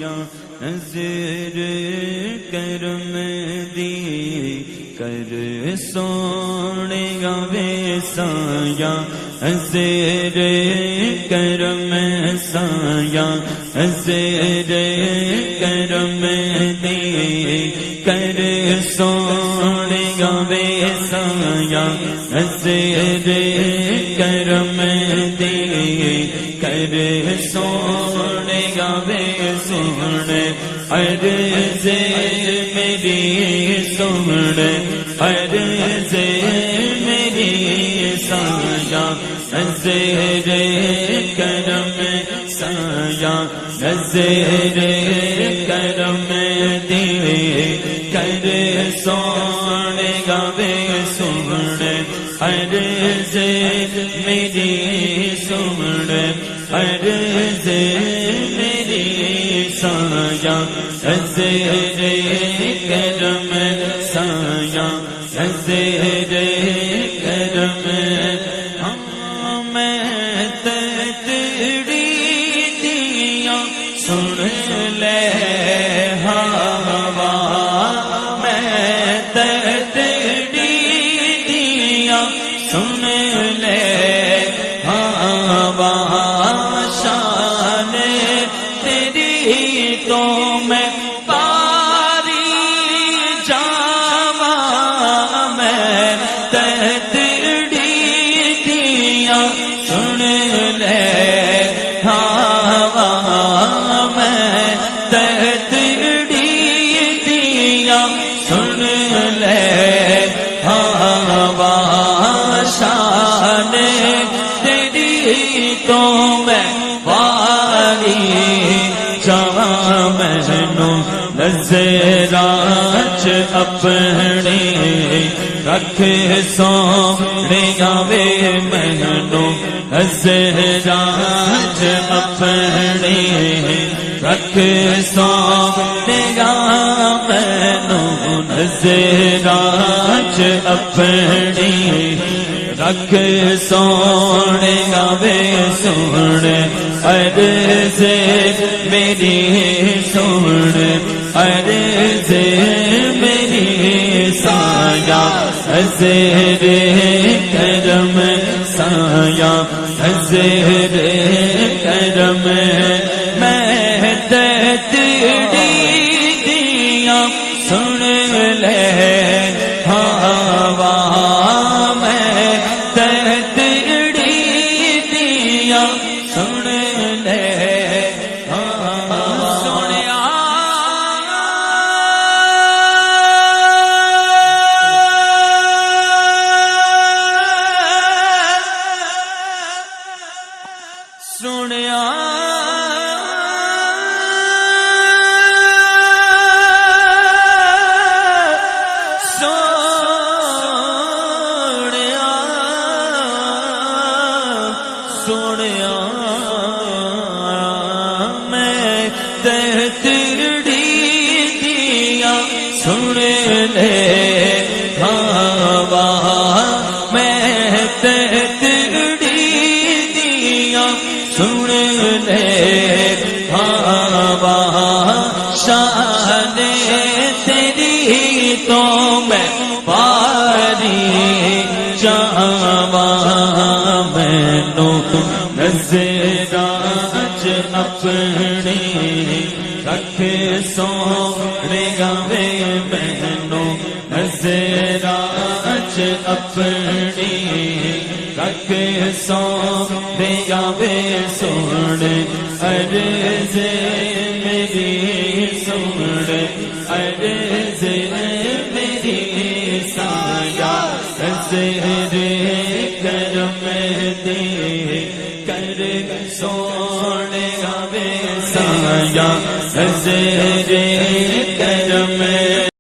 سایہ نظر کرم دی کر سونے وے سایہ نظر کرم سایہ نظر کرم دی کر سونے وے سایہ نظر کرم دی کر سونے وے سونے عرض میری سن عرض میری سایہ نظر کرم سایہ نظر کرم دی کر سونے وے سن عرض میری سن عرض میری سایہ نظر کرم سایہ نظر کرم میں تیری دیا سن لے ہوا میں تیری دیا سن لے ہوا شان تیری تو میں پاری جاواں میں تیری دیا سن لے ہوا میں تیری دیا سن لے ہوا شان تیری تو میں پاری جاواں مینوں نظراں اپنے رکھ سونے وے مینوں نظراں اپنے رکھ سونے مینوں نظراں اپنے رکھ سونے وے سن عرض میری سن عرض میری سایہ نظر کرم سایہ نظر کرم میں تیری دیا سن لے ہوا میں تیری دیا سن لے سنیا سنیا میں تیری دیا سن لے ہوا میں تیری دیا سن لے ہوا شان تیری تو میں پاری جاواں مینوں نظراں اپنے رکھ سونے وے مینوں نظراں اپنے رکھ سونے وے سن عرض میری سن عرض میری سایہ نظر کرم دی کر سونے وے سایہ نظر